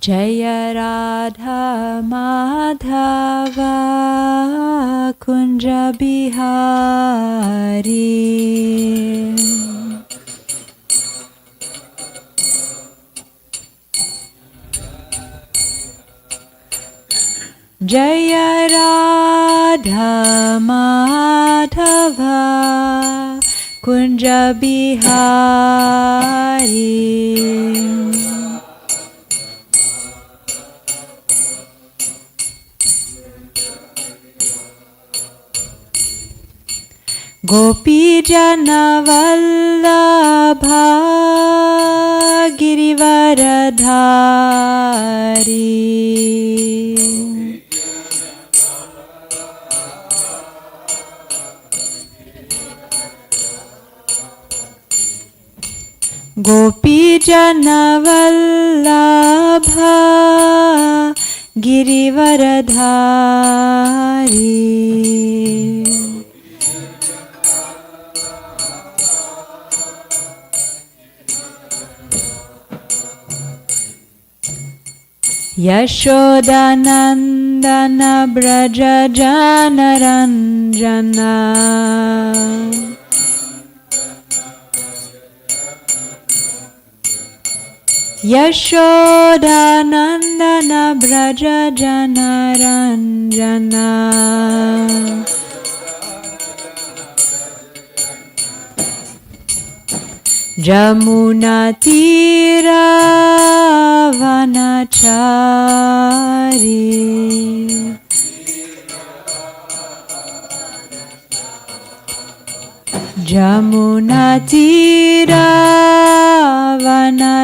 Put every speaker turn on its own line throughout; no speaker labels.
Jaya Radha Madhava Kunja Bihari Jaya Radha Madhava Kunja Bihari Gopi Jana Vallabha Girivaradhari Gopi Jana Vallabha Girivaradhari Yashodanandana Braja Janaranjana Yashodanandana Braja Janaranjana Jamuna Tira Vanachari Jamuna Tira Vanachari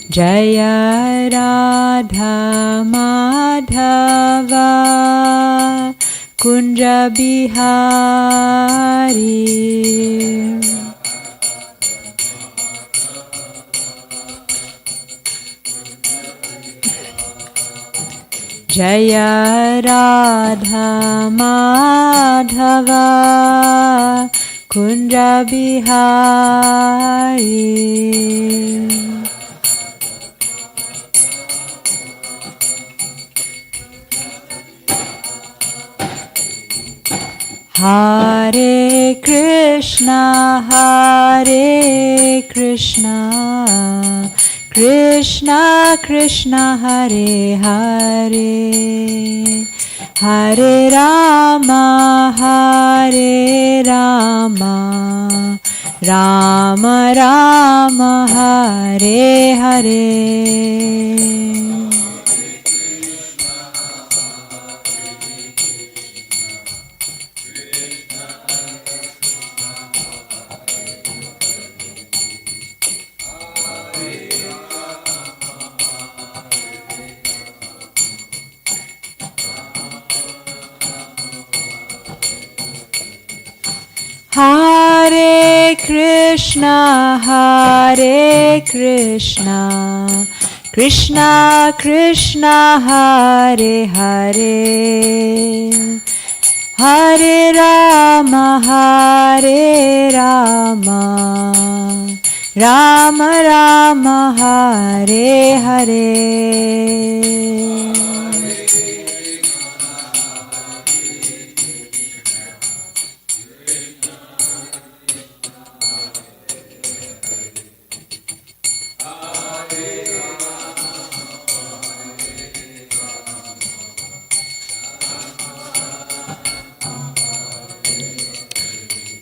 Jaya Radha Madhava Kunja Bihari Jaya Radha Madhava Kunja Bihari Hare Krishna, Hare Krishna, Krishna Krishna, Hare Hare, Hare Rama, Hare Rama, Rama Rama, Hare Hare. Hare Krishna, Hare Krishna, Krishna Krishna, Hare Hare, Hare Rama, Hare Rama, Rama Rama, Hare Hare.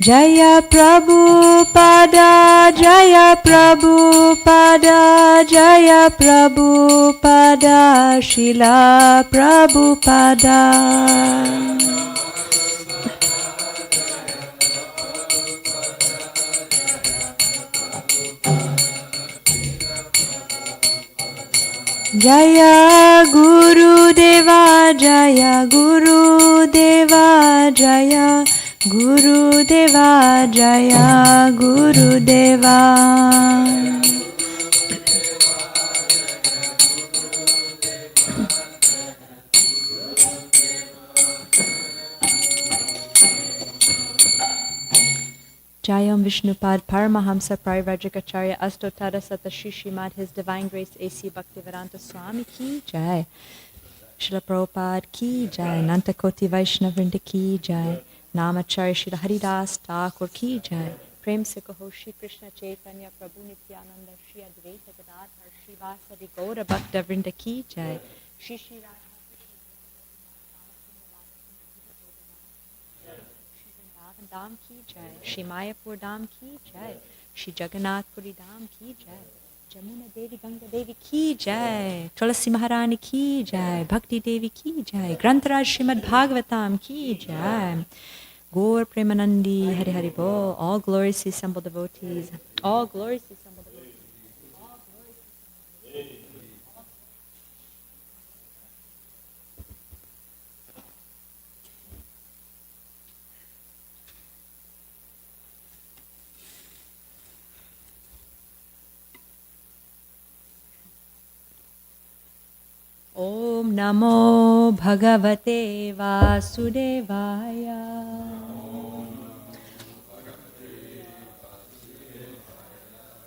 Jaya Prabhupada, Jaya Prabhupada, Jaya Prabhupada, Srila Prabhupada. Jaya Guru Deva, Jaya Guru Deva, Jaya Guru Deva, Jaya Guru Deva. Jayam Vishnupad Paramahamsa Parivrajikacharya Astotara Satashrishimad His Divine Grace A.C. Bhaktivedanta Swami Ki Jai. Srila Prabhupada Ki Jai. Nantakoti Vaishnavrinda Ki Jai. Namacharya Srila Haridas Thakur Ki Jai. Prem se kaho Shri Krishna Chaitanya Prabhu Nityananda Shri Advaita Gadadhar Shri Vasadi Gaura Bhakta Vrinda Ki Jai. Shri Shri Radha Dham ki jai, Shri Mayapur Dham ki jai, Shri Jagannath Puri Dham ki jai, Jamuna Devi Ganga Devi ki jai, Tulasi Maharani ki jai, Bhakti Devi ki jai, Grantaraj Srimad Bhagavatam ki jai, Gaur Premanandi Hari Hari Bol, all gloriously assembled devotees, all gloriously assembled devotees. Om Namo Bhagavate Vasudevaya.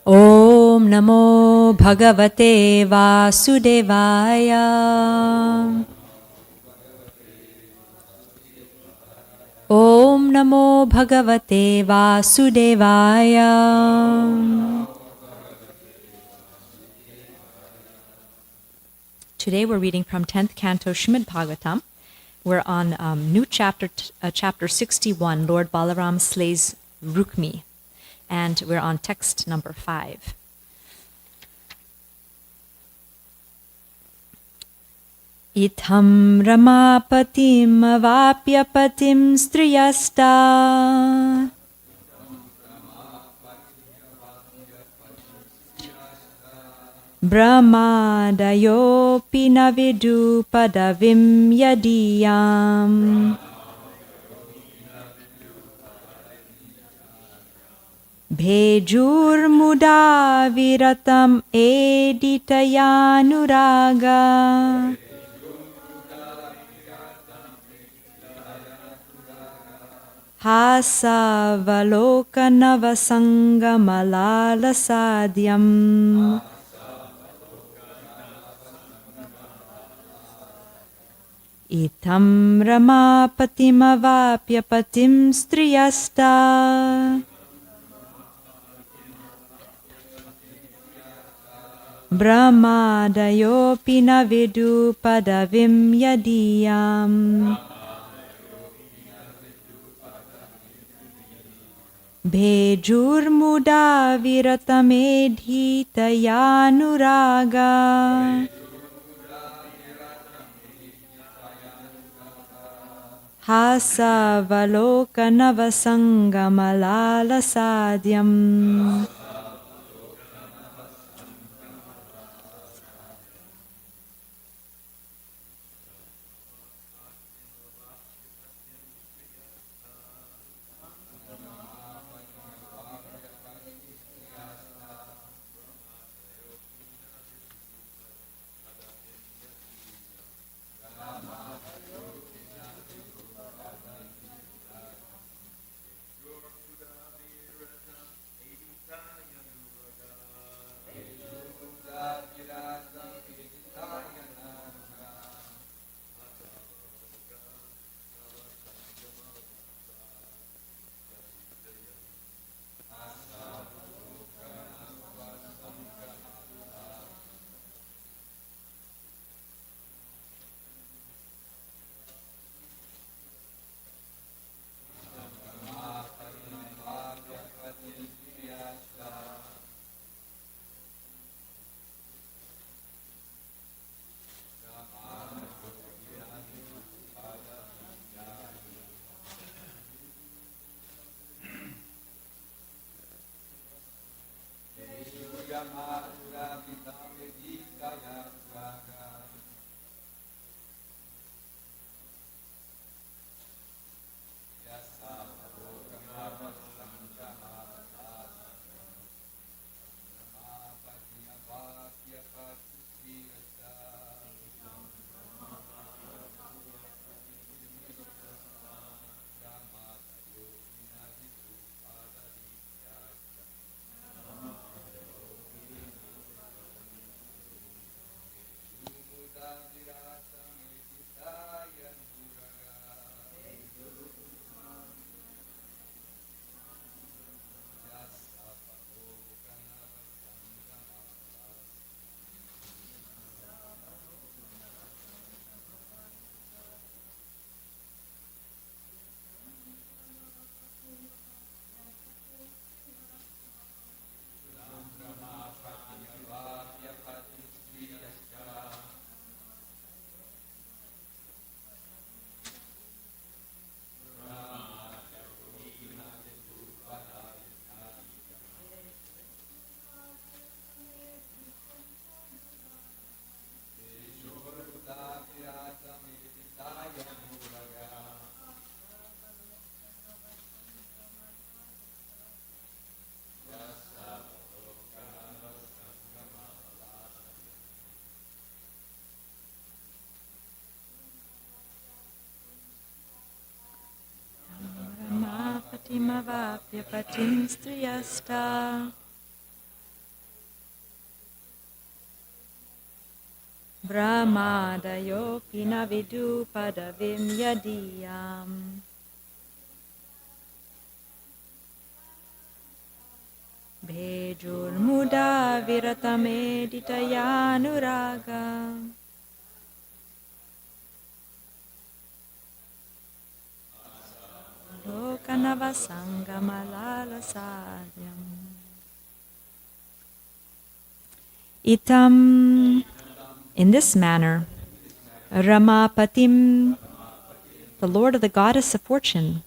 Om Namo Bhagavate Vasudevaya. Om Namo Bhagavate Vasudevaya. Today we're reading from 10th Canto Srimad Bhagavatam. We're on new chapter, chapter 61, Lord Balaram slays Rukmi. And we're on text number 5. Itham ramapatim avapyapatim striyasta Brahmadayopi navidu padavim yadiyam Bhejur muda viratam editayanuraga Hasavalokanavasangamalala sadhyam Itam ramapatim avapyapatim striyasta Brahmadayopi navidu padavim yadiyam Bhejur muda viratamedhitayanuraga Hasavalokanavasangamalala sadhyam Kimavapya patim striyasta Brahmadayo pinavidu padavim yadiyam Bejur muda viratameditayanuraga Lokanavasangamalala sadhyam Itam in this manner Ramapatim the Lord of the Goddess of Fortune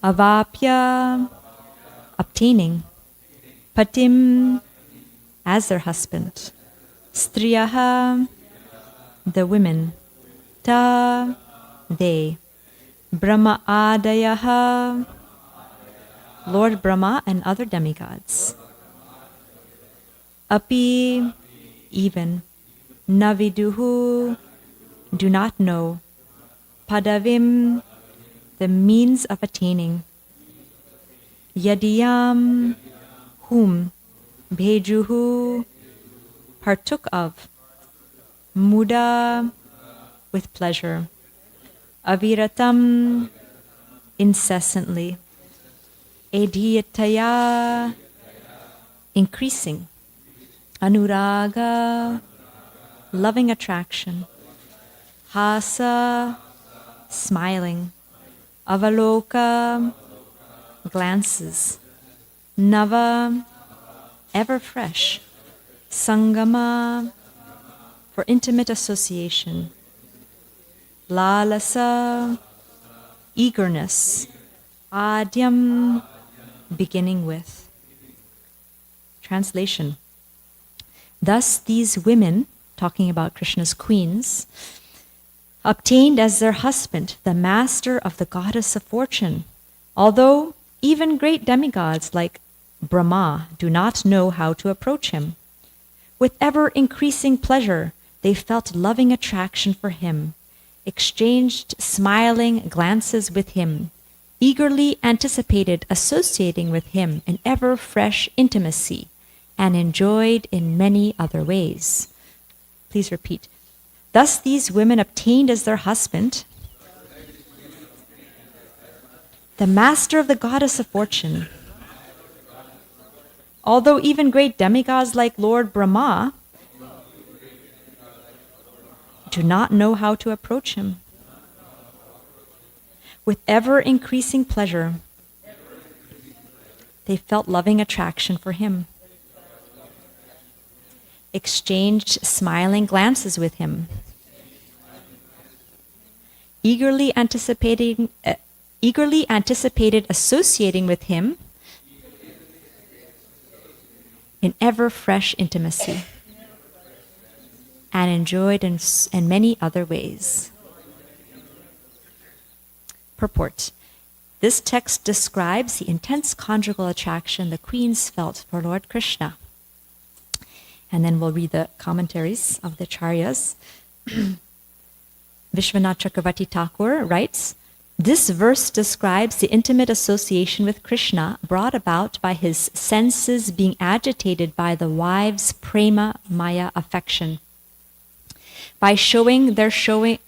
Avapya obtaining Patim as their husband Striyaha the women Ta they Brahma Adayaha Lord Brahma and other demigods Api even Naviduhu do not know Padavim the means of attaining Yadiyam whom Bhejuhu partook of Muda with pleasure Aviratam incessantly Edhiyataya increasing Anuraga loving attraction Hasa smiling Avaloka glances Nava ever fresh Sangama for intimate association Lalasa eagerness Adyam beginning with Translation Thus these women talking about Krishna's queens obtained as their husband the master of the goddess of fortune although even great demigods like Brahma do not know how to approach him. With ever-increasing pleasure, they felt loving attraction for him, exchanged smiling glances with him, eagerly anticipated associating with him in ever-fresh intimacy, and enjoyed in many other ways. Please repeat. Thus these women obtained as their husband the master of the goddess of fortune. Although even great demigods like Lord Brahma do not know how to approach him. With ever-increasing pleasure, they felt loving attraction for him, exchanged smiling glances with him, eagerly anticipated associating with him in ever-fresh intimacy, and enjoyed in many other ways. Purport. This text describes the intense conjugal attraction the queens felt for Lord Krishna. And then we'll read the commentaries of the Acharyas. Vishwanath Chakravarti Thakur writes, this verse describes the intimate association with Krishna brought about by his senses being agitated by the wives' prema maya affection. By showing their smiling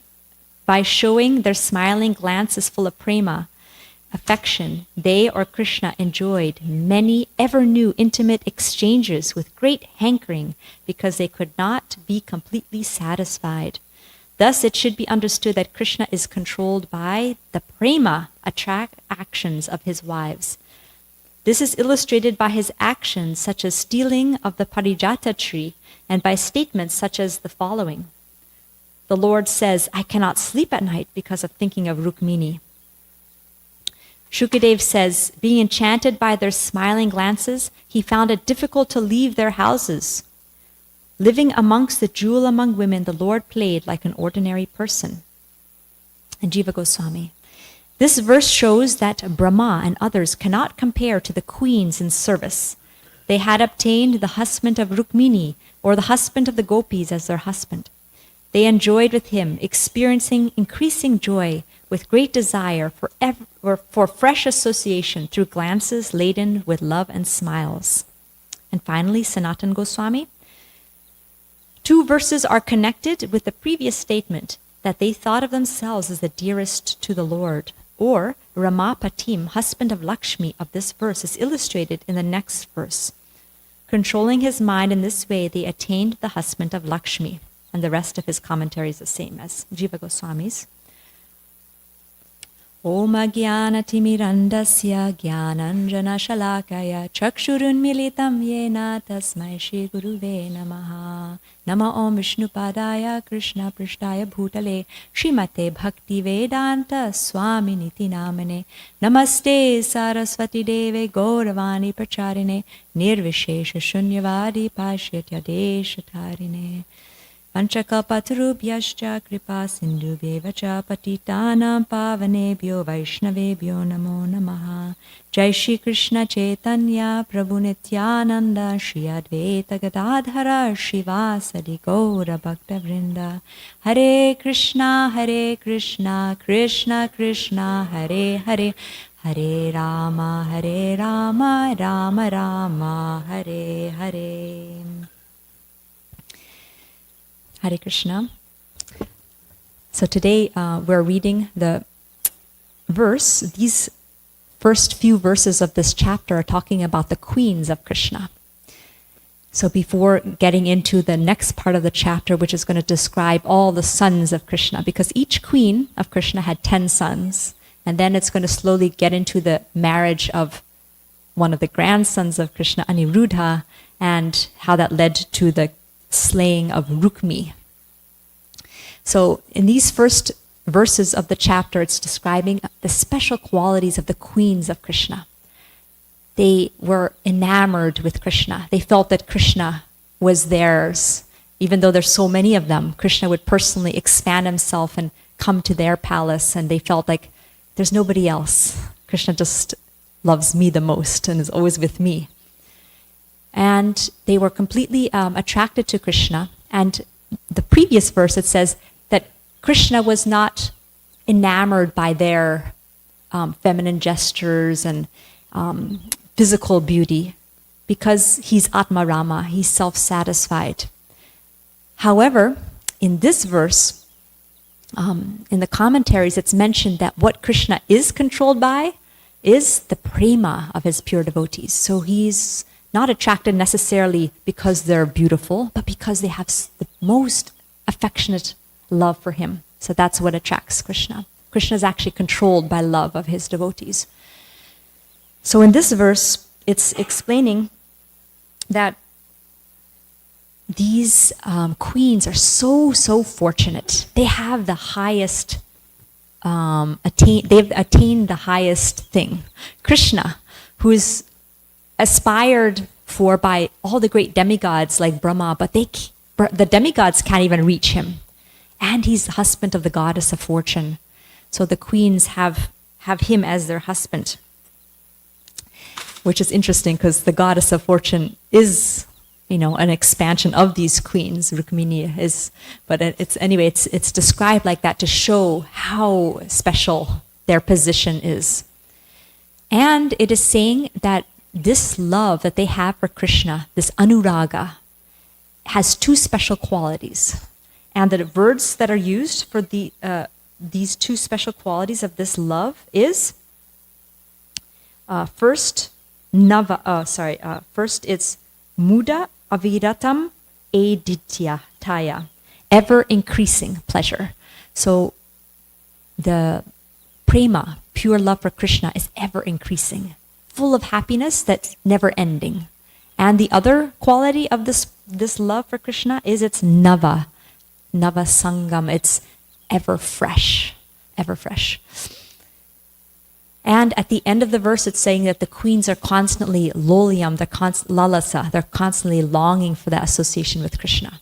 glances full of prema affection, they or Krishna enjoyed many ever new intimate exchanges with great hankering because they could not be completely satisfied. Thus, it should be understood that Krishna is controlled by the prema actions of his wives. This is illustrated by his actions such as stealing of the parijata tree and by statements such as the following. The Lord says, I cannot sleep at night because of thinking of Rukmini. Shukadev says, being enchanted by their smiling glances, he found it difficult to leave their houses. Living amongst the jewel among women, the Lord played like an ordinary person. And Jiva Goswami. This verse shows that Brahma and others cannot compare to the queens in service. They had obtained the husband of Rukmini, or the husband of the gopis, as their husband. They enjoyed with him, experiencing increasing joy with great desire for fresh association through glances laden with love and smiles. And finally, Sanatan Goswami. 2 verses are connected with the previous statement that they thought of themselves as the dearest to the Lord. Or Ramapatim, husband of Lakshmi, of this verse is illustrated in the next verse. Controlling his mind in this way, they attained the husband of Lakshmi. And the rest of his commentary is the same as Jiva Goswami's. Om Jnanatimirandasya Jnananjana Shalakaya Chakshurun Militam Yena Tasmai Shri Guruve Namaha. Nama Om Vishnupadaya Krishna Prishtaya Bhutale Srimate Bhakti Vedanta Swami Niti Namane. Namaste Saraswati Deve Gauravani Pracharine Nirvishesha Shunyavadi Pashyatya Deshatarine. Panchakalpatarubhyascha kripa sindhubhyeva cha patitanam pavanebhyo vaishnavebhyo namo namaha. Jai Shri Krishna Chaitanya Prabhu Nityananda Shri Advaita Gadadhara Shivasadi Gaura Bhakta Vrinda. Hare Krishna Krishna Krishna Hare Hare, Hare Rama Rama Rama Hare Hare. Hare Krishna. So today we're reading the verse. These first few verses of this chapter are talking about the queens of Krishna. So before getting into the next part of the chapter, which is going to describe all the sons of Krishna, because each queen of Krishna had 10 sons, and then it's going to slowly get into the marriage of one of the grandsons of Krishna, Aniruddha, and how that led to the slaying of Rukmi. So in these first verses of the chapter, it's describing the special qualities of the queens of Krishna. They were enamored with Krishna. They felt that Krishna was theirs. Even though there's so many of them, Krishna would personally expand himself and come to their palace, and they felt like there's nobody else. Krishna just loves me the most and is always with me. And they were completely attracted to Krishna. And the previous verse, it says that Krishna was not enamored by their feminine gestures and physical beauty, because he's Atma Rama, he's self-satisfied. However, in this verse, in the commentaries, it's mentioned that what Krishna is controlled by is the prema of his pure devotees. So he's not attracted necessarily because they're beautiful, but because they have the most affectionate love for him. So that's what attracts Krishna. Krishna is actually controlled by love of his devotees. So in this verse, it's explaining that these queens are so fortunate. They have the highest, they've attained the highest thing. Krishna, who is aspired for by all the great demigods like Brahma, but the demigods can't even reach him. And he's the husband of the goddess of fortune. So the queens have him as their husband, which is interesting because the goddess of fortune is, an expansion of these queens. Rukmini is, but it's described like that to show how special their position is. And it is saying that this love that they have for Krishna, this anuraga, has 2 special qualities. And the words that are used for these 2 special qualities of this love is first it's muda aviratam aditya taya, ever increasing pleasure. So the prema, pure love for Krishna, is ever increasing, full of happiness that's never ending. And the other quality of this love for Krishna is its nava sangam. It's ever fresh. And at the end of the verse, it's saying that the queens are constantly lolyam, lalasa, they're constantly longing for that association with Krishna.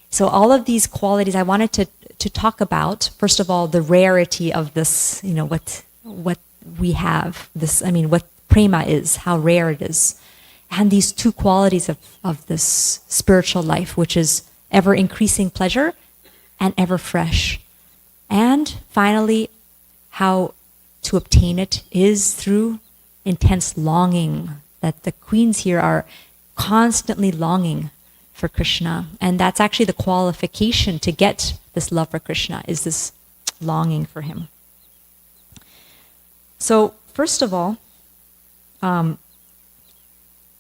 So all of these qualities I wanted to talk about. First of all, the rarity of this, what we have, what prema is, how rare it is. And these 2 qualities of this spiritual life, which is ever increasing pleasure and ever fresh. And finally, how to obtain it is through intense longing, that the queens here are constantly longing for Krishna. And that's actually the qualification to get this love for Krishna, is this longing for him. So first of all,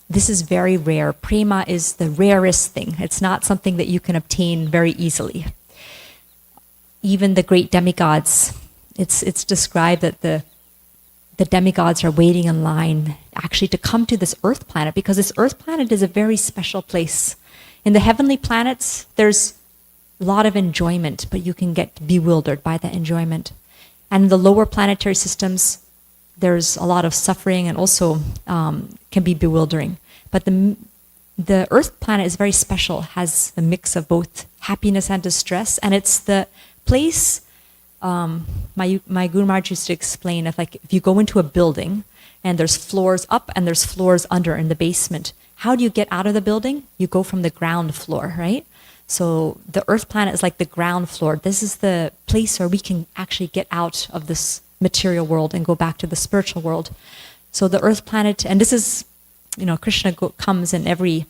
this is very rare. Prema is the rarest thing. It's not something that you can obtain very easily. Even the great demigods, it's described that the demigods are waiting in line actually to come to this earth planet, because this earth planet is a very special place. In the heavenly planets, there's a lot of enjoyment, but you can get bewildered by that enjoyment. And in the lower planetary systems, there's a lot of suffering and also can be bewildering. But the earth planet is very special, has a mix of both happiness and distress, and it's the place, my Guru Maharaj used to explain, if you go into a building and there's floors up and there's floors under in the basement, how do you get out of the building? You go from the ground floor, right? So the earth planet is like the ground floor. This is the place where we can actually get out of this material world and go back to the spiritual world. So the earth planet, and this is, Krishna comes in every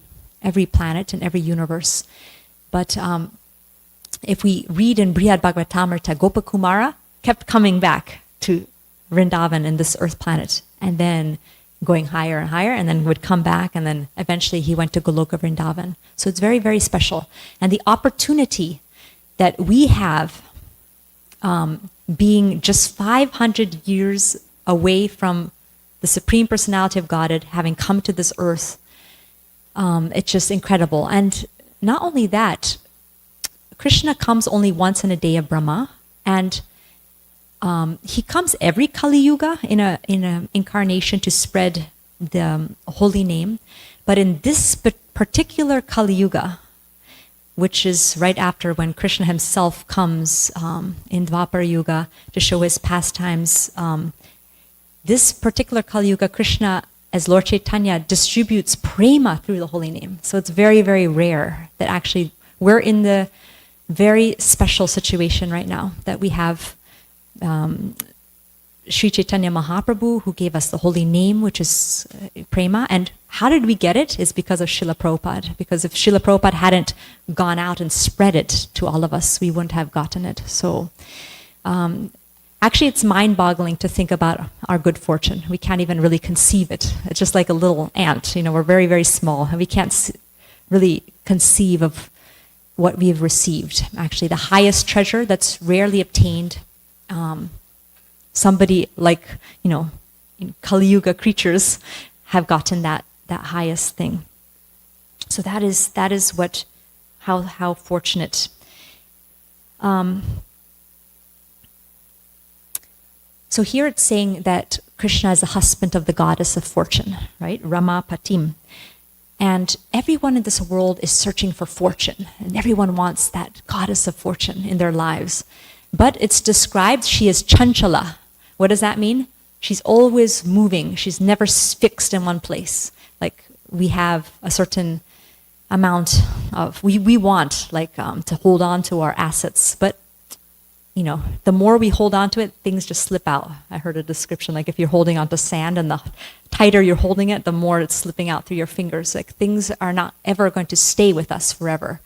planet and every universe. But if we read in Brihad Bhagavatamrita, Gopakumara kept coming back to Vrindavan in this earth planet, and then going higher and higher, and then would come back, and then eventually he went to Goloka Vrindavan. So it's very, very special. And the opportunity that we have, being just 500 years away from the Supreme Personality of Godhead, having come to this earth, it's just incredible. And not only that, Krishna comes only once in a day of Brahma, and he comes every Kali Yuga in a incarnation to spread the holy name. But in this particular Kali Yuga, which is right after when Krishna himself comes in Dvapara Yuga to show his pastimes, this particular Kali Yuga, Krishna, as Lord Chaitanya, distributes prema through the holy name. So it's very, very rare that actually we're in the very special situation right now that we have Sri Chaitanya Mahaprabhu, who gave us the holy name, which is prema. And how did we get it? It's because of Srila Prabhupada. Because if Srila Prabhupada hadn't gone out and spread it to all of us, we wouldn't have gotten it. So actually, it's mind-boggling to think about our good fortune. We can't even really conceive it. It's just like a little ant. We're very, very small, and we can't really conceive of what we've received. Actually, the highest treasure that's rarely obtained. Somebody like, Kali Yuga creatures have gotten that highest thing. So that is what, how fortunate. So here it's saying that Krishna is the husband of the goddess of fortune, right? Rama Patim. And everyone in this world is searching for fortune, and everyone wants that goddess of fortune in their lives. But it's described she is chanchala. What does that mean? She's always moving. She's never fixed in one place. Like we have a certain amount of, we want to hold on to our assets, but the more we hold on to it, things just slip out. I heard a description, like if you're holding onto sand and the tighter you're holding it, the more it's slipping out through your fingers. Like things are not ever going to stay with us forever.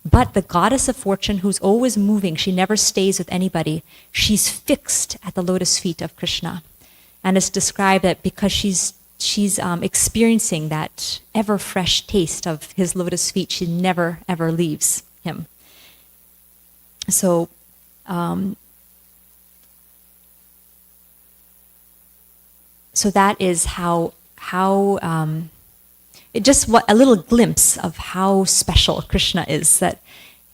But the goddess of fortune, who's always moving, she never stays with anybody. She's fixed at the lotus feet of Krishna. And it's described that because she's experiencing that ever fresh taste of his lotus feet, she never ever leaves him. So so that is how just what a little glimpse of how special Krishna is, that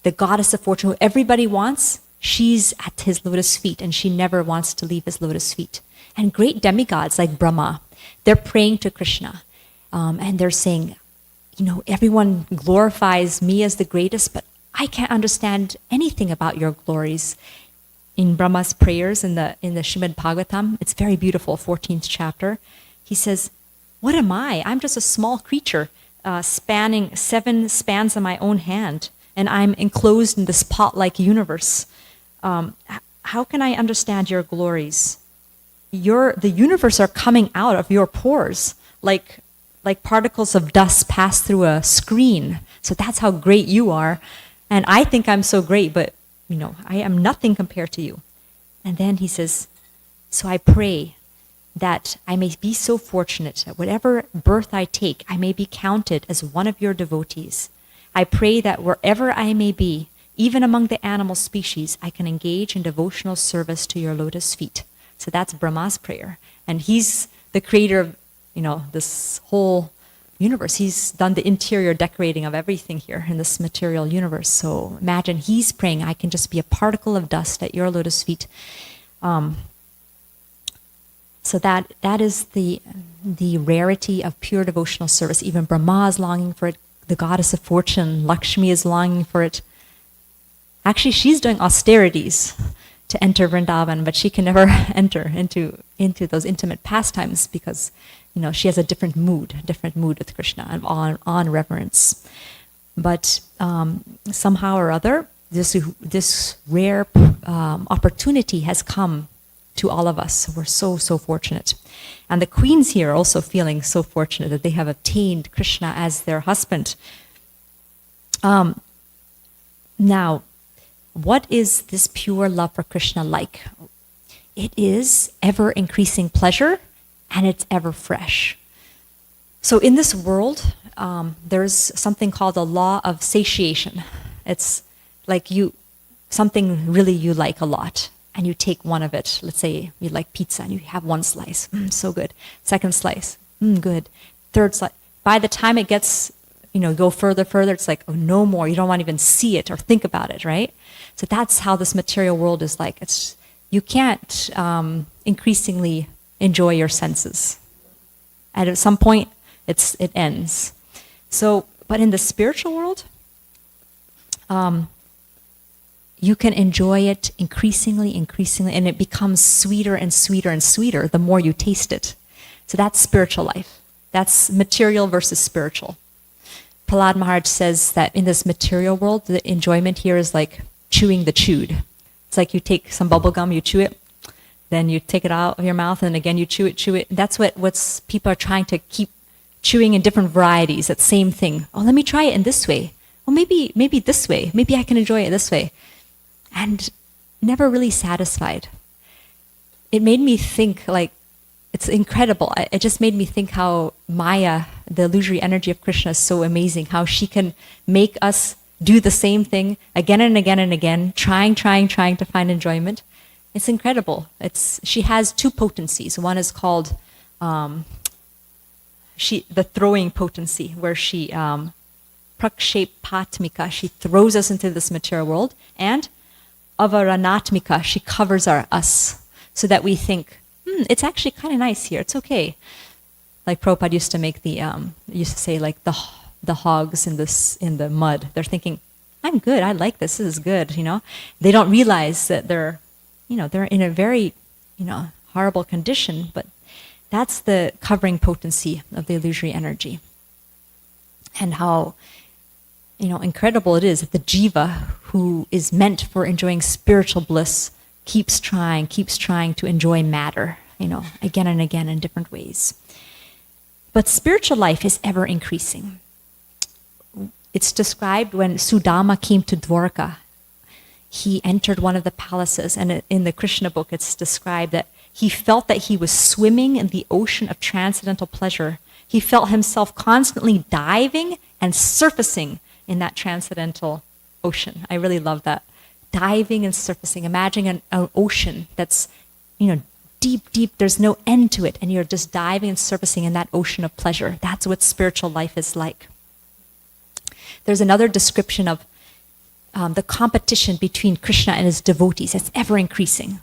the goddess of fortune who everybody wants, she's at his lotus feet and she never wants to leave his lotus feet. And great demigods like Brahma, they're praying to Krishna, and they're saying, everyone glorifies me as the greatest, but I can't understand anything about your glories. In Brahma's prayers in the Srimad Bhagavatam, it's very beautiful, 14th chapter. He says, what am I? I'm just a small creature spanning 7 spans of my own hand, and I'm enclosed in this pot-like universe. How how can I understand your glories? The universe are coming out of your pores, like particles of dust pass through a screen. So that's how great you are. And I think I'm so great, but I am nothing compared to you. And then he says, so I pray that I may be so fortunate that whatever birth I take, I may be counted as one of your devotees. I pray that wherever I may be, even among the animal species, I can engage in devotional service to your lotus feet. So that's Brahma's prayer. And he's the creator of, this whole universe. He's done the interior decorating of everything here in this material universe. So imagine he's praying, I can just be a particle of dust at your lotus feet. So that is the rarity of pure devotional service. Even Brahma is longing for it. The goddess of fortune, Lakshmi, is longing for it. Actually, she's doing austerities to enter Vrindavan, but she can never enter into those intimate pastimes because, she has a different mood with Krishna and on reverence. But somehow or other, this rare opportunity has come to all of us. We're so, so fortunate. And the queens here are also feeling so fortunate that they have obtained Krishna as their husband. Now, what is this pure love for Krishna like? It is ever-increasing pleasure, and it's ever fresh. So in this world, there's something called the law of satiation. It's like something really you like a lot, and you take one of it. Let's say you like pizza, and you have one slice. So good. Second slice. Good. Third slice. By the time it gets, go further, it's like, oh, no more. You don't want to even see it or think about it, right? So that's how this material world is like. You can't increasingly enjoy your senses. And at some point, it ends. So, but in the spiritual world, you can enjoy it increasingly, and it becomes sweeter and sweeter and sweeter the more you taste it. So that's spiritual life. That's material versus spiritual. Prahlad Maharaj says that in this material world, the enjoyment here is like chewing the chewed. It's like you take some bubble gum, you chew it, then you take it out of your mouth, and again you chew it. That's what people are trying to keep chewing in different varieties, that same thing. Oh, let me try it in this way. Well, maybe this way. Maybe I can enjoy it this way. And never really satisfied. It made me think, it's incredible. It just made me think how Maya, the illusory energy of Krishna, is so amazing. How she can make us do the same thing again and again and again, trying to find enjoyment. It's incredible. She has two potencies. One is called the throwing potency, where she prakshepatmika, she throws us into this material world, and avaranatmika, she covers us so that we think, it's actually kind of nice here. It's okay. Like Prabhupada used to say like the hogs in the mud. They're thinking, I'm good. I like this. This is good. They don't realize that they're in a very, horrible condition. But that's the covering potency of the illusory energy, and how, incredible it is that the jiva, who is meant for enjoying spiritual bliss, keeps trying to enjoy matter, again and again in different ways. But spiritual life is ever increasing. It's described when Sudama came to Dwarka. He entered one of the palaces, and in the Krishna book it's described that he felt that he was swimming in the ocean of transcendental pleasure. He felt himself constantly diving and surfacing in that transcendental ocean. I really love that. Diving and surfacing. Imagine an ocean that's, deep, there's no end to it, and you're just diving and surfacing in that ocean of pleasure. That's what spiritual life is like. There's another description of the competition between Krishna and his devotees. It's ever increasing.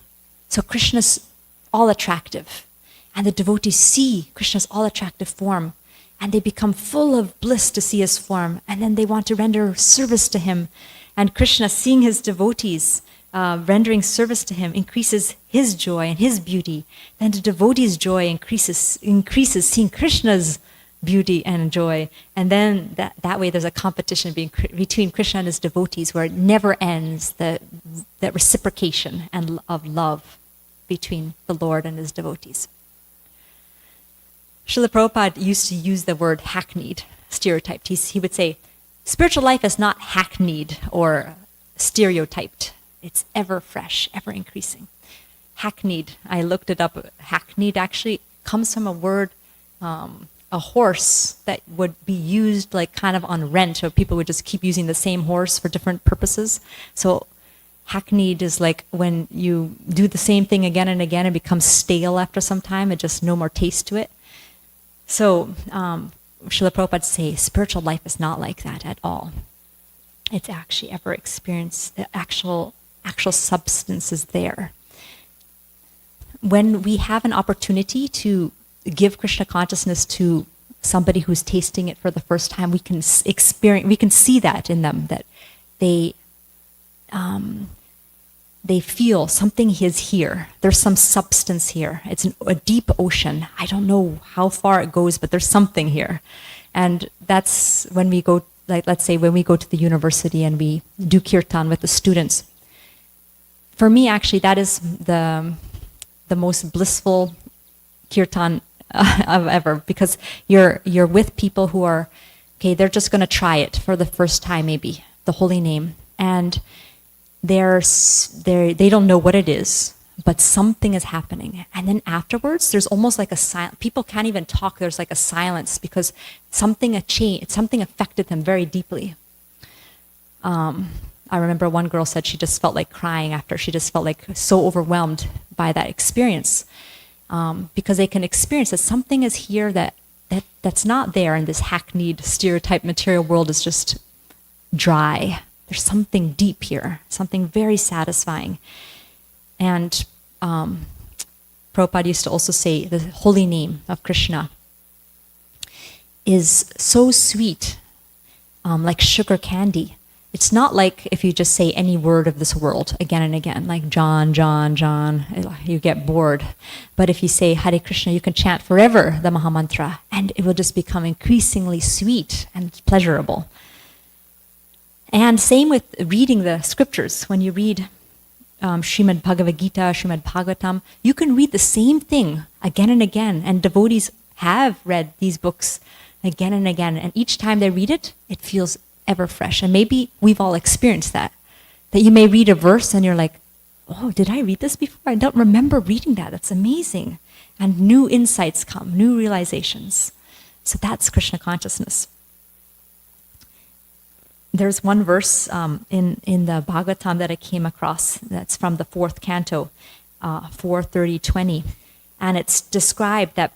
So Krishna's all attractive, and the devotees see Krishna's all attractive form, and they become full of bliss to see his form, and then they want to render service to him. And Krishna, seeing his devotees rendering service to him, increases his joy and his beauty. Then the devotees' joy increases seeing Krishna's beauty and joy. And then that way there's a competition between Krishna and his devotees where it never ends. that reciprocation and of love between the Lord and his devotees. Srila Prabhupada used to use the word hackneyed, stereotyped. He would say, spiritual life is not hackneyed or stereotyped. It's ever fresh, ever increasing. Hackneyed, I looked it up. Hackneyed actually comes from a word, a horse that would be used like kind of on rent, so people would just keep using the same horse for different purposes. So hackneyed is like when you do the same thing again and again, it becomes stale after some time, it just no more taste to it. So Srila Prabhupada say spiritual life is not like that at all. It's actually ever experienced, actual substance is there. When we have an opportunity to give Krishna consciousness to somebody who's tasting it for the first time, we can see that in them, that they feel something is here. There's some substance here. It's a deep ocean. I don't know how far it goes, but there's something here. And that's when we go, like let's say when we go to the university and we do kirtan with the students. For me, actually, that is the most blissful kirtan of ever, because you're with people who are, okay, they're just going to try it for the first time, maybe, the holy name. And they don't know what it is, but something is happening. And then afterwards, there's almost like a silence. People can't even talk. There's like a silence because something affected them very deeply. I remember one girl said she just felt like crying after. She just felt like so overwhelmed by that experience, because they can experience that something is here that's not there in this hackneyed, stereotyped material world is just dry. There's something deep here, something very satisfying. And Prabhupada used to also say the holy name of Krishna is so sweet, like sugar candy. It's not like if you just say any word of this world again and again, like John, John, John, you get bored. But if you say Hare Krishna, you can chant forever the Mahamantra, and it will just become increasingly sweet and pleasurable. And same with reading the scriptures. When you read Srimad Bhagavad Gita, Srimad Bhagavatam, you can read the same thing again and again. And devotees have read these books again and again. And each time they read it, it feels ever fresh. And maybe we've all experienced that you may read a verse and you're like, oh, did I read this before? I don't remember reading that. That's amazing. And new insights come, new realizations. So that's Krishna consciousness. There's one verse in the Bhagavatam that I came across that's from the 4th canto, 4:30-20. And it's described that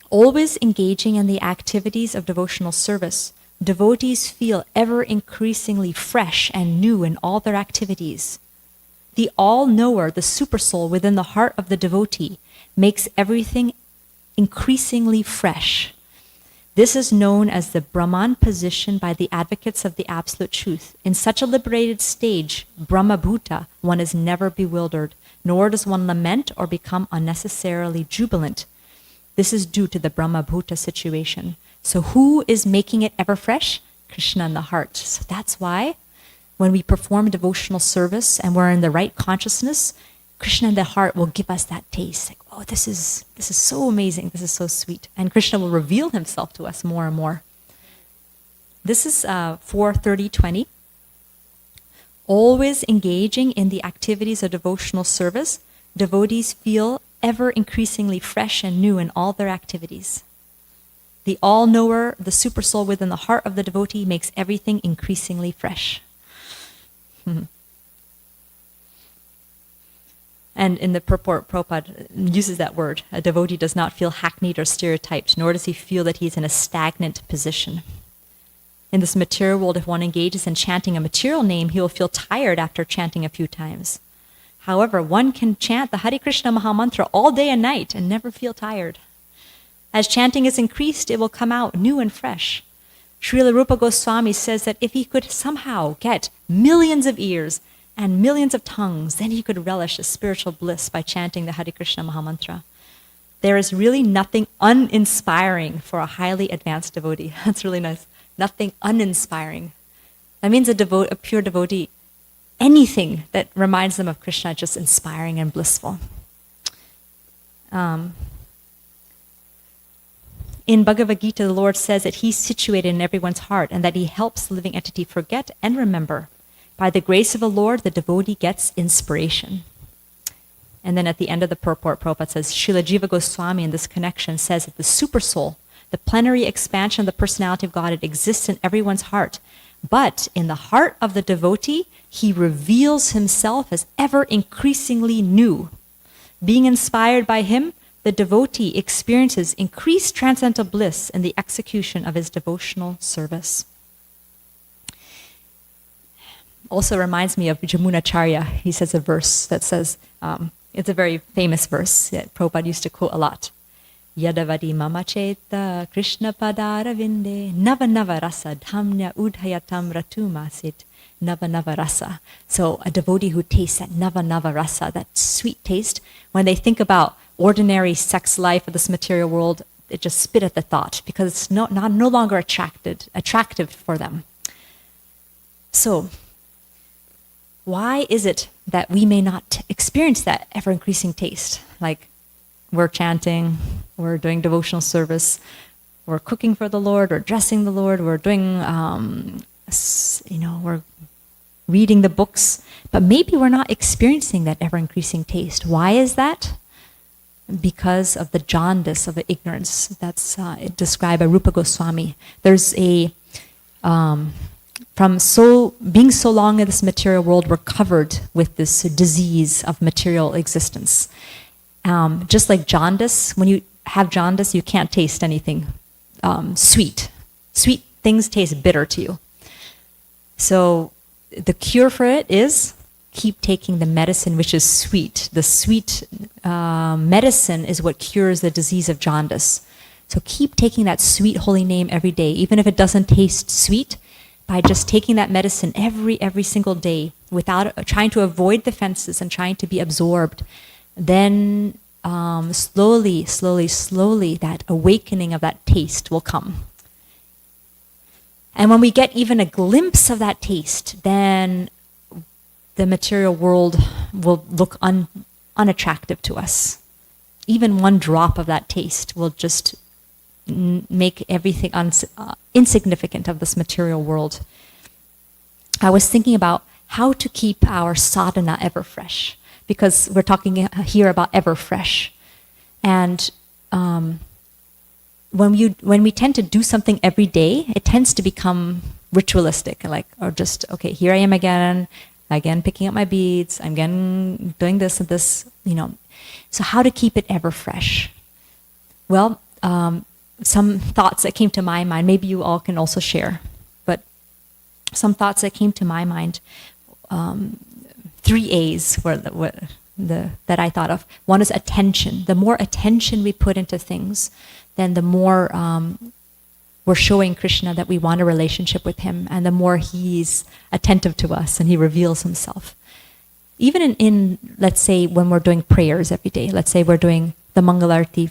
always engaging in the activities of devotional service, devotees feel ever increasingly fresh and new in all their activities. The all-knower, the supersoul within the heart of the devotee, makes everything increasingly fresh. This is known as the Brahman position by the advocates of the absolute truth. In such a liberated stage, Brahmabhuta, one is never bewildered, nor does one lament or become unnecessarily jubilant. This is due to the Brahmabhuta situation. So who is making it ever fresh? Krishna in the heart. So that's why when we perform devotional service and we're in the right consciousness, Krishna in the heart will give us that taste. Like, oh, this is so amazing. This is so sweet. And Krishna will reveal himself to us more and more. This is 4:30-20. Always engaging in the activities of devotional service, devotees feel ever increasingly fresh and new in all their activities. The all-knower, the supersoul within the heart of the devotee makes everything increasingly fresh. And in the purport, Prabhupada uses that word. A devotee does not feel hackneyed or stereotyped, nor does he feel that he's in a stagnant position. In this material world, if one engages in chanting a material name, he will feel tired after chanting a few times. However, one can chant the Hare Krishna Mahamantra all day and night and never feel tired. As chanting is increased, it will come out new and fresh. Srila Rupa Goswami says that if he could somehow get millions of ears and millions of tongues, then he could relish a spiritual bliss by chanting the Hare Krishna Mahamantra. There is really nothing uninspiring for a highly advanced devotee. That's really nice. Nothing uninspiring. That means a pure devotee anything that reminds them of Krishna just inspiring and blissful. In Bhagavad Gita, the Lord says that He's situated in everyone's heart and that He helps the living entity forget and remember. By the grace of the Lord, the devotee gets inspiration. And then at the end of the purport, Prabhupada says, Srila Jiva Goswami in this connection says that the super soul, the plenary expansion of the personality of God, it exists in everyone's heart. But in the heart of the devotee, he reveals himself as ever increasingly new. Being inspired by him, the devotee experiences increased transcendental bliss in the execution of his devotional service. Also reminds me of Jamunacharya. He says a verse that says, it's a very famous verse that Prabhupada used to quote a lot. Yadavadi mama cheta Krishna padara vinde nava nava rasa dhamnya udhayatam ratumasit nava nava rasa. So a devotee who tastes that nava nava rasa, that sweet taste, when they think about ordinary sex life of this material world, they just spit at the thought because it's no longer attractive for them. So why is it that we may not experience that ever-increasing taste? Like we're chanting, we're doing devotional service, we're cooking for the Lord, we're dressing the Lord, we're doing, we're reading the books, but maybe we're not experiencing that ever-increasing taste. Why is that? Because of the jaundice of the ignorance that's described by Rupa Goswami. There's a being so long in this material world, we're covered with this disease of material existence. Just like jaundice, when you have jaundice, you can't taste anything sweet. Sweet things taste bitter to you. So the cure for it is keep taking the medicine which is sweet. The sweet medicine is what cures the disease of jaundice. So keep taking that sweet holy name every day, even if it doesn't taste sweet. By just taking that medicine every single day without trying to avoid the fences and trying to be absorbed, then slowly, that awakening of that taste will come. And when we get even a glimpse of that taste, then the material world will look unattractive to us. Even one drop of that taste will just make everything insignificant of this material world. I was thinking about how to keep our sadhana ever fresh, because we're talking here about ever fresh. And when we tend to do something every day, it tends to become ritualistic, or just, okay, here I am again picking up my beads, I'm again doing this and this, So how to keep it ever fresh? Well, some thoughts that came to my mind, maybe you all can also share, but some thoughts that came to my mind, 3 A's that I thought of. One is attention. The more attention we put into things, then the more we're showing Krishna that we want a relationship with him, and the more he's attentive to us and he reveals himself. Even in let's say, when we're doing prayers every day, let's say we're doing the Mangalarti,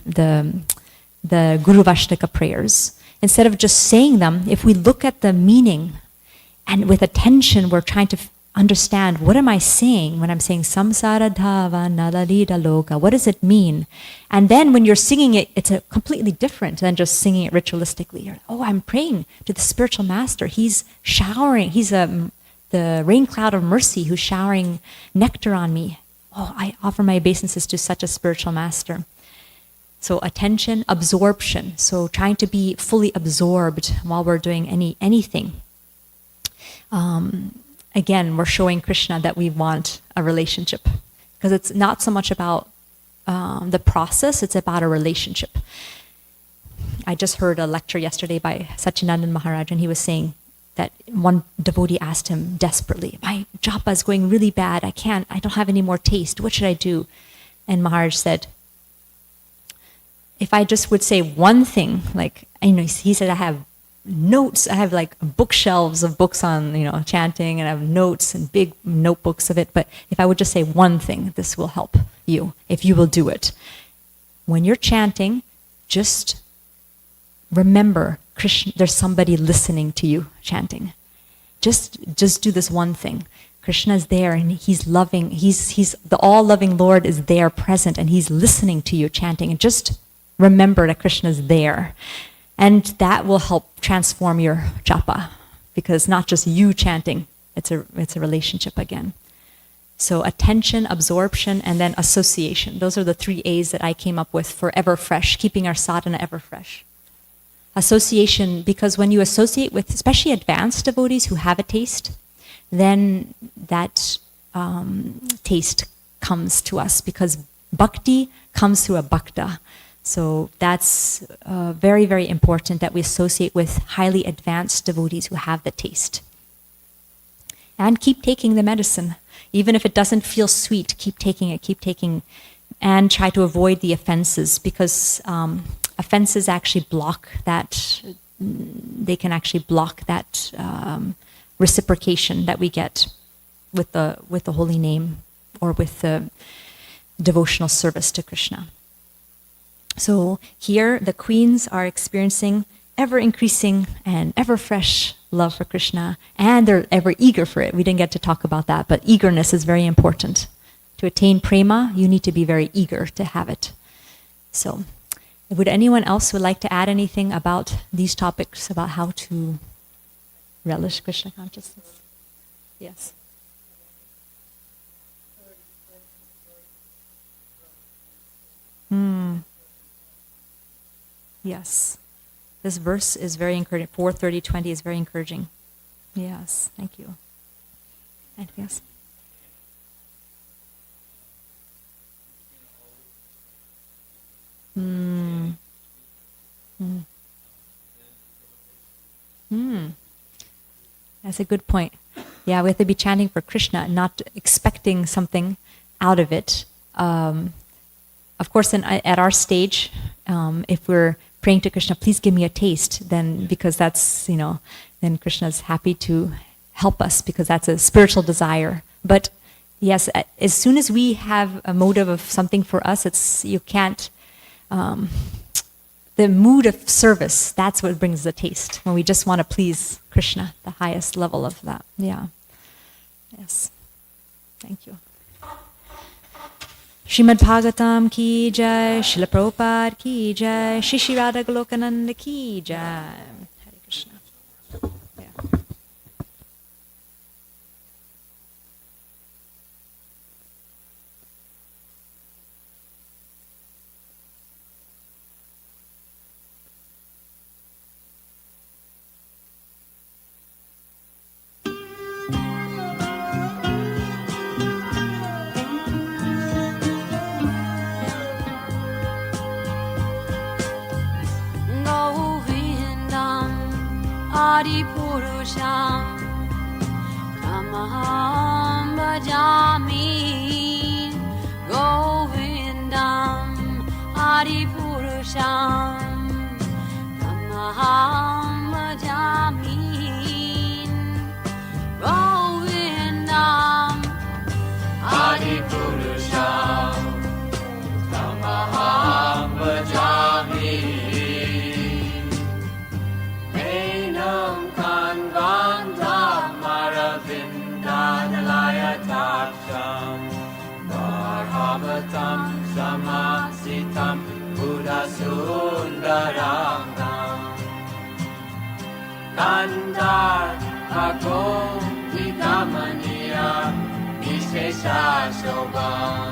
the Guru Vashtaka prayers, instead of just saying them, if we look at the meaning and with attention, we're trying to understand, what am I saying when I'm saying samsara dhava nalarida loka? What does it mean? And then when you're singing it, it's completely different than just singing it ritualistically. You're, I'm praying to the spiritual master. He's showering, he's the rain cloud of mercy who's showering nectar on me. I offer my obeisances to such a spiritual master. So attention, absorption. So trying to be fully absorbed while we're doing anything. Again, we're showing Krishna that we want a relationship, because it's not so much about the process, it's about a relationship. I just heard a lecture yesterday by Satchidananda Maharaj, and he was saying that one devotee asked him desperately, my japa is going really bad, I don't have any more taste, what should I do? And Maharaj said, if I just would say one thing, he said, I have notes, I have bookshelves of books on, chanting, and I have notes and big notebooks of it, but if I would just say one thing, this will help you, if you will do it. When you're chanting, just remember, Krishna, there's somebody listening to you chanting. Just do this one thing. Krishna is there and he's loving. He's the all-loving Lord is there present and he's listening to you chanting. And just remember that Krishna is there. And that will help transform your japa, because not just you chanting, it's a relationship again. So attention, absorption, and then association. Those are the 3 A's that I came up with for ever fresh, keeping our sadhana ever fresh. Association, because when you associate with especially advanced devotees who have a taste, then that taste comes to us, because bhakti comes through a bhakta. So that's very, very important that we associate with highly advanced devotees who have the taste. And keep taking the medicine. Even if it doesn't feel sweet, keep taking, and try to avoid the offenses, because offenses actually block that, they can actually block that reciprocation that we get with the holy name or with the devotional service to Krishna. So here the queens are experiencing ever increasing and ever fresh love for Krishna, and they're ever eager for it. We didn't get to talk about that, but eagerness is very important. To attain prema, you need to be very eager to have it. So, would anyone else would like to add anything about these topics, about how to relish Krishna consciousness? Yes. Yes. This verse is very encouraging. 4:30:20 is very encouraging. Yes, thank you. Anything else? That's a good point. Yeah, we have to be chanting for Krishna, not expecting something out of it. Of course, at our stage, if we're praying to Krishna, please give me a taste, then because that's, then Krishna's happy to help us, because that's a spiritual desire. But yes, as soon as we have a motive of something for us, you can't, the mood of service, that's what brings the taste, when we just want to please Krishna, the highest level of that. Yeah. Yes. Thank you. Srimad Bhagavatam ki jai, Srila Prabhupada ki jai, Shri Radha Golokananda ki jai. Hare Krishna. Yeah.
Adipurusham Tamaham Bhajami Govindam Adipurusham Tamaham Bhajami Govindam Adipurusham Tamaham Bhajami Bharavatam Samasitam Buddha Sundarangam Nandar Bhagom Vidamaniya Vishesha Shobham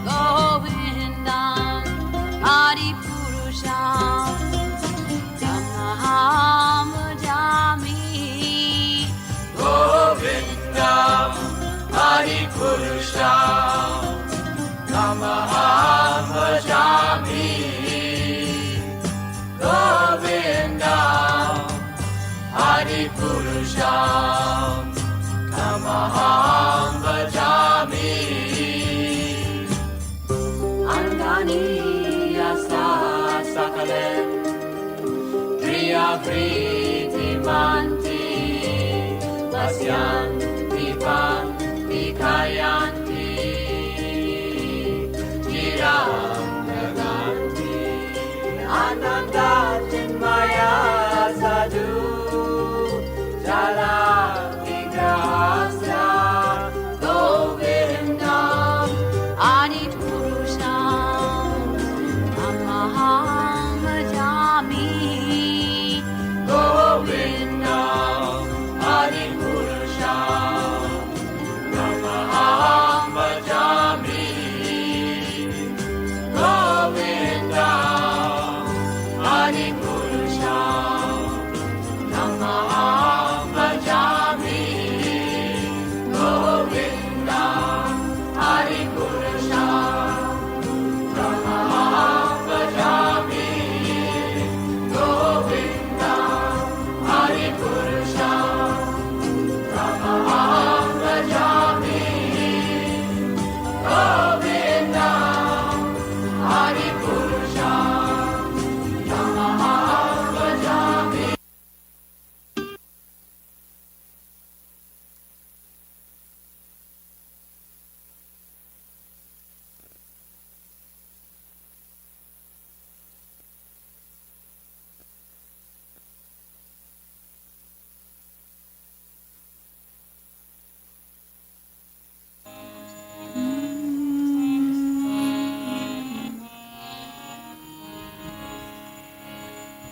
Govindam Adipurusham Tamaham Bhajami Govindam Adipurusham Tamaham Bhajami Govindam Adipurusham Tamaham Bhajami Andani Yasa Sakalem Priya Priti Manti Vasyan Dipan Kayanti Chiram Naganti Ananda Chinmaya Sadhu Jala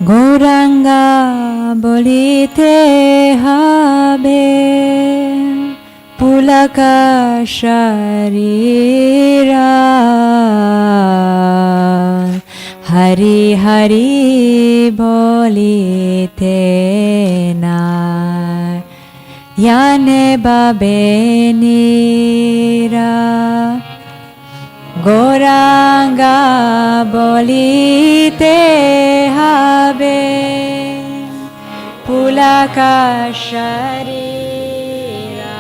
Gauranga বলিতে হবে পুলকা শরীরা হরি হরি বলিতে না ইয়ানে বাবে নীরা গৌরাঙ্গা বলিতে হবে পুলকা শরীরা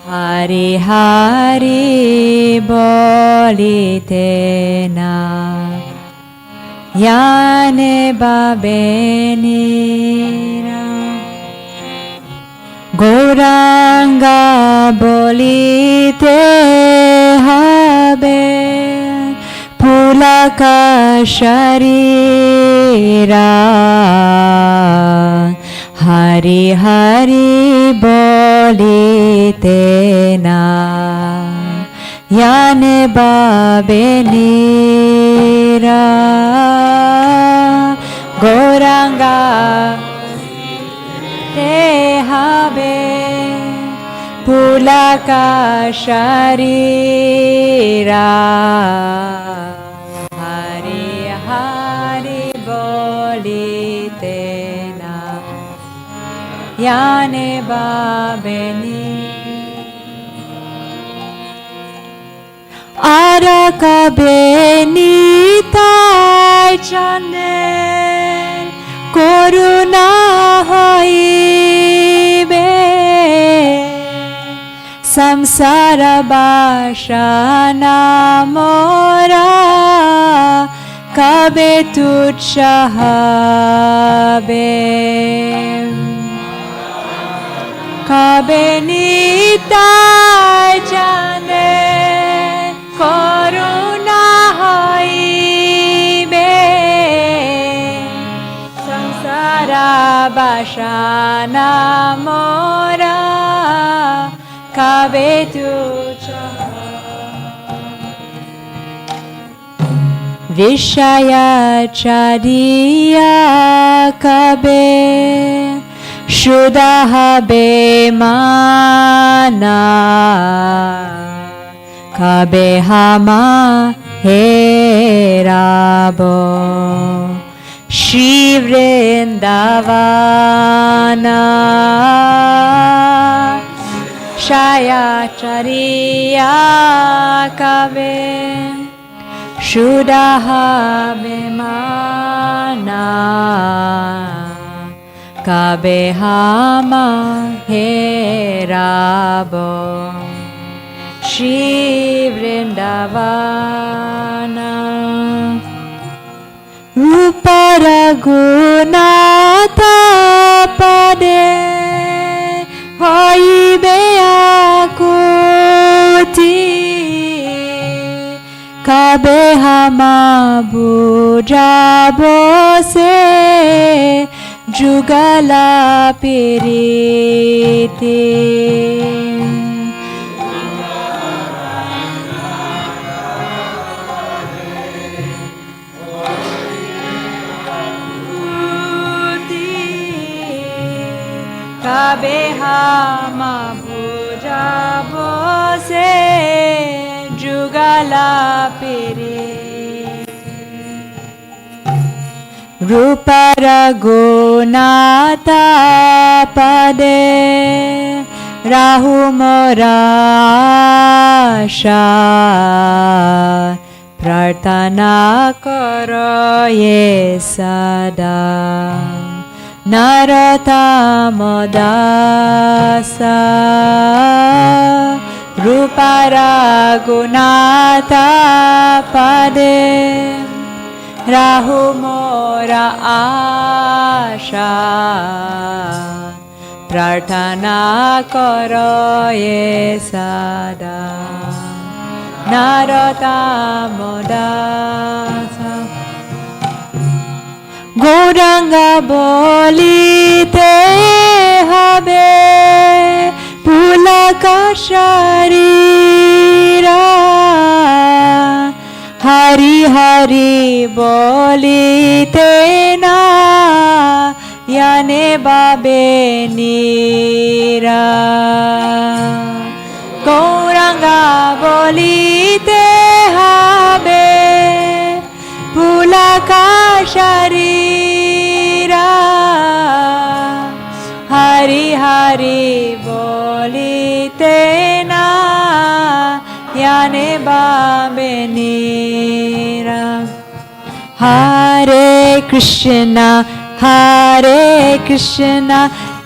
হরি হরি বলিতে না ইয়ানে বাবে নীরা গৌরাঙ্গা বলিতে হবে পুলকা শরীরা হরি হরি বলিতে না ইয়ানে বাবে নীরা গৌরাঙ্গা তে হবে পুলকা শরীরা হরি হরি বলিতে না ইয়ানে বাবে আর কবে নিতাই চন্দ্রের করুণা হইবে সংসার বাসনা মোরা কবে তুচ্ছ হবে কবে নিতাই জানে করুণা হইবে সংসার বাসনা মোরা কবে তুচ্ছ বিষয় চারিয়া কবে শুদ্ধ হবে মানা কবে হামা হেরাব শ্রী বৃন্দাবনা ছায়াচারিয়া কবে শুদ্ধ হবে মানা কবে হামা হেরাব শ্রী বৃন্দাবনা রূপর গুণাত পদে হইবে আকুতি কবে হামা বুঝাব সে যুগলা প্রীতি কবে হামা বুঝাব সে যুগলা প্রীতি রূপর গুণাত পদে রাহু মোরা আশা প্রার্থনা করো এ সদা নরোত্তম দাস রূপর গুণাত পদে রাহু মোরা আশা প্রার্থনা করো এ সদা নরোত্তম দাস গৌরাঙ্গা বলিতে হবে পুলকা শরীরা Hari Hari bolite na yane babe nira Gauranga bolite habe pulaka sharira Hari Hari bolite na yane babe nira Hare Krishna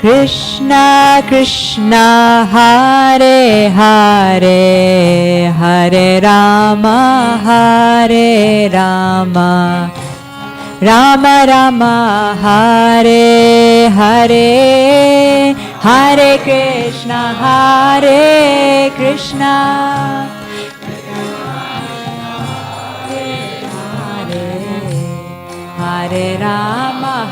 Krishna Krishna Hare Hare Hare Rama Rama Rama Hare Hare Hare Krishna Hare Rama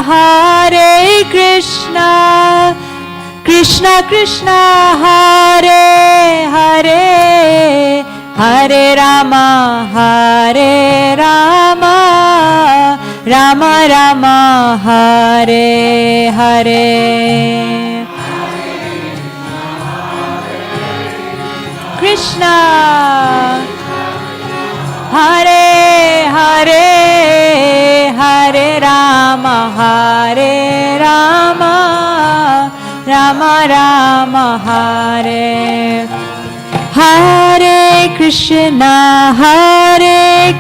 Hare Krishna Krishna Krishna Hare Hare Hare Rama Rama Rama Hare Hare Krishna Hare Hare Hare Rama Rama Rama Hare Hare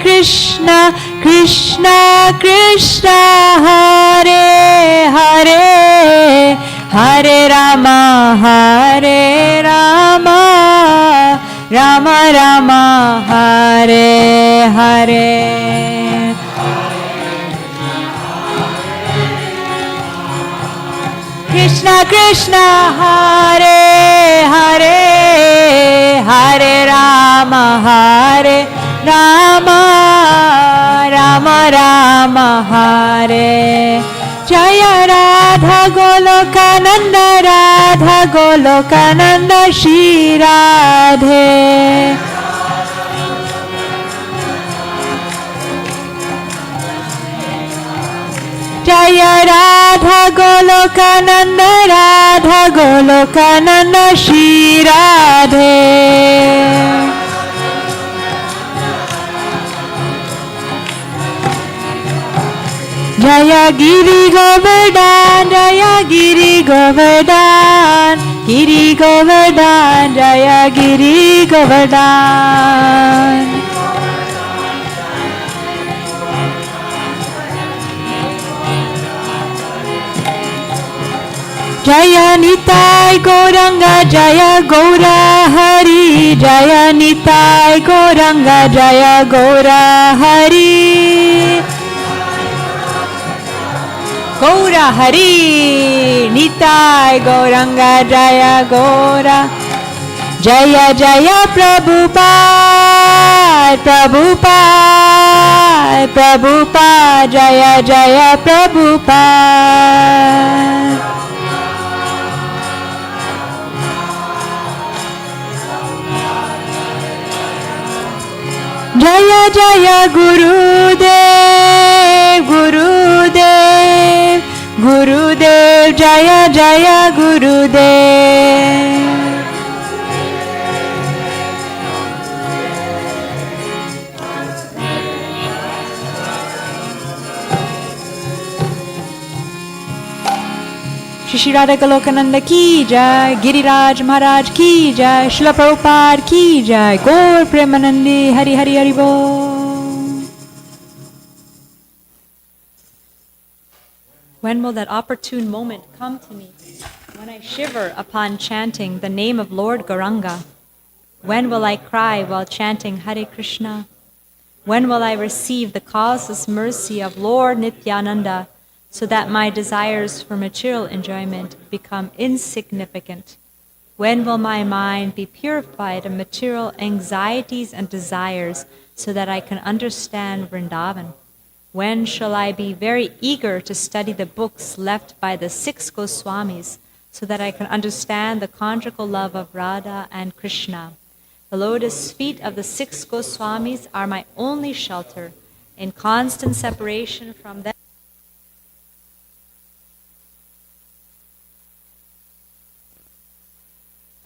Krishna Krishna Krishna Hare Hare Hare Rama Rama Rama Hare Hare Krishna Krishna Hare Hare Hare Rama Rama Rama Hare Jaya Radha Golokananda Shri Radhe Jaya Radha Golokananda Shri Radhe Jaya Giri Govardhan Jaya Giri Govardhan Jaya Giri Govardhan Jaya Nitai Gauranga Jaya Gaura Hari Jaya Nitai Gauranga Jaya Gaura Hari Gaura Hari Nitai Gauranga Jaya Gaura Jaya Jaya Prabhupada Jaya Jaya Prabhupada Jaya Jaya Gurudev Jaya Jaya Gurudev Shri Radha Golokananda ki jai, Giriraj Maharaj ki jai, Srila Prabhupada ki jai, Gaur Premanandi, Hari Hari Hari Bol. When will that opportune moment come to me? When I shiver upon chanting the name of Lord Gauranga? When will I cry while chanting Hare Krishna? When will I receive the causeless mercy of Lord Nityananda, so that my desires for material enjoyment become insignificant? When will my mind be purified of material anxieties and desires, so that I can understand Vrindavan? When shall I be very eager to study the books left by the 6 Goswamis, so that I can understand the conjugal love of Radha and Krishna? The lotus feet of the 6 Goswamis are my only shelter. In constant separation from them,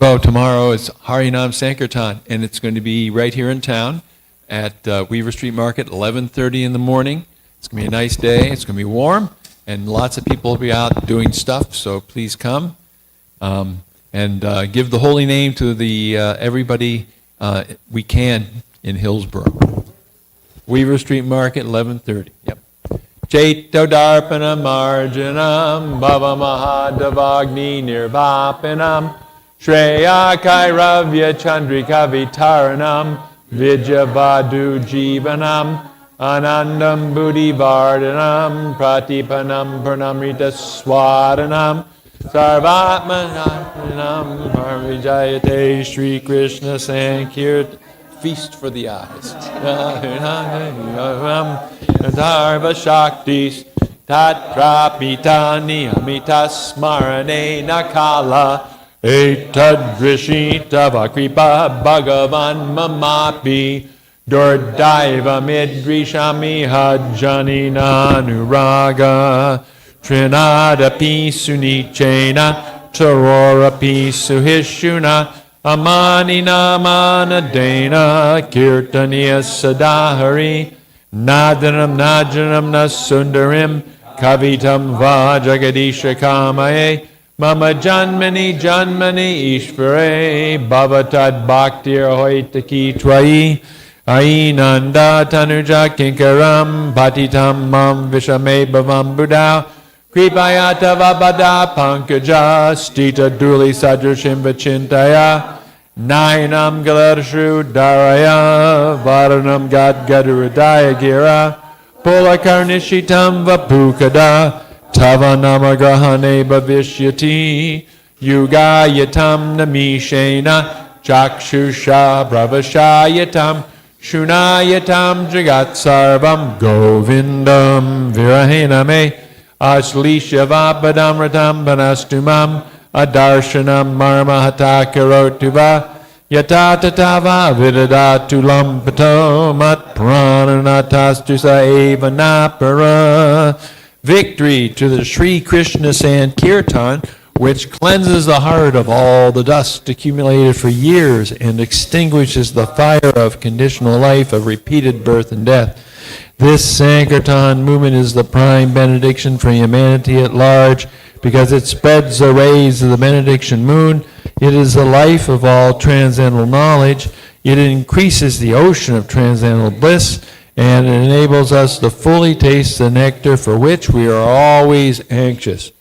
So tomorrow is Harinam Sankirtan, and it's going to be right here in town at Weaver Street Market, 11:30 in the morning. It's going to be a nice day. It's going to be warm, and lots of people will be out doing stuff. So please come and give the holy name to the everybody we can in Hillsborough. Weaver Street Market, 11:30. Yep. Chaito Darpana Marjanam Bhava Mahadavagni Nirvapanam Shreya Kairavya Chandrika Vitaranam Vijavadu Jivanam Anandam Buddhi Vardhanam Pratipanam Pranamrita Swadanam Sarvatmanam Parvijayate Shri Krishna Sankirtan. Feast for the eyes. Dharva Shaktis Tatrapitani Amitas Smarane Nakala Etadrishita Vakripa Bhagavan Mamapi Durdaiva Midrishami Hajani Nanuraga Trinadapi Sunichena Charorapi Suhishuna Amani Namana Dana Kirtaniya Sadahari Nadanam Najanam Nasundarim Kavitam Vajagadisha Kamaye Mama Janmani Janmani Ishvare Bhavatad Bhaktir Hoitaki Twai Ainanda Tanuja Kinkaram Patitam Mam Vishame Bhavam Buddha Kripayata Vabada Pankaja Stita Duli Sadrashim Vachintaya Nainam Galarshu Daraya Varanam Gad Gaduradaya Gira Pulakarnishitam Vapukada Tavanamagrahane Bhavishyati Yugayatam Namishena Chakshusha Bravashayatam Shunayatam Jagat Sarvam Govindam Virahename Ashlisha Vapadam Ratam Banastumam Adarshanam Marma Hatakarotuva Yatatatava Vidadatulam Pato Mat Prananatastusa Eva Napara. Victory to the Sri Krishna Sankirtan, which cleanses the heart of all the dust accumulated for years and extinguishes the fire of conditional life of repeated birth and death. This Sankirtan movement is the prime benediction for humanity at large because it spreads the rays of the benediction moon. It is the life of all transcendental knowledge. It increases the ocean of transcendental bliss, and it enables us to fully taste the nectar for which we are always anxious.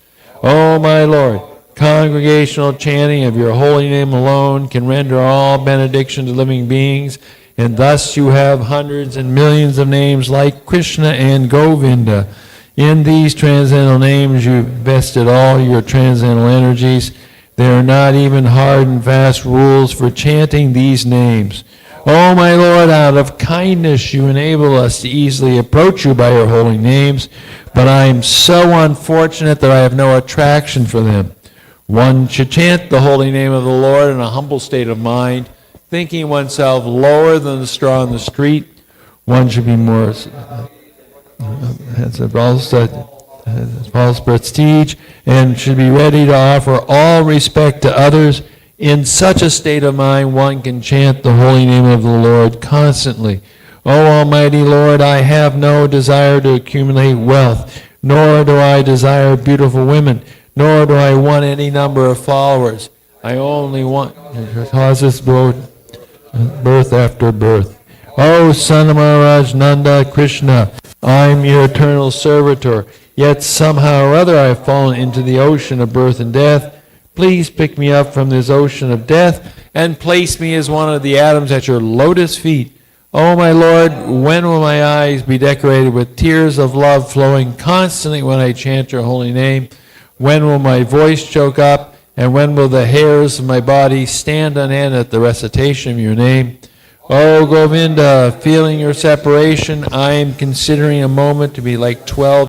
Oh, my Lord, congregational chanting of your holy name alone can render all benediction to living beings, and thus you have hundreds and millions of names like Krishna and Govinda. In these transcendental names you vested all your transcendental energies. There are not even hard and fast rules for chanting these names. Oh, my Lord, out of kindness you enable us to easily approach you by your holy names, but I am so unfortunate that I have no attraction for them. One should chant the holy name of the Lord in a humble state of mind, thinking oneself lower than the straw on the street. One should be more has a false prestige and should be ready to offer all respect to others. In such a state of mind, one can chant the holy name of the Lord constantly. O Almighty Lord, I have no desire to accumulate wealth, nor do I desire beautiful women, nor do I want any number of followers. I only want causes birth after birth. O Son of Maharaj Nanda Krishna, I am your eternal servitor, yet somehow or other I have fallen into the ocean of birth and death. Please pick me up from this ocean of death and place me as one of the atoms at your lotus feet. Oh, my Lord, when will my eyes be decorated with tears of love flowing constantly when I chant your holy name? When will my voice choke up? And when will the hairs of my body stand on end at the recitation of your name? Oh, Govinda, feeling your separation, I am considering a moment to be like 12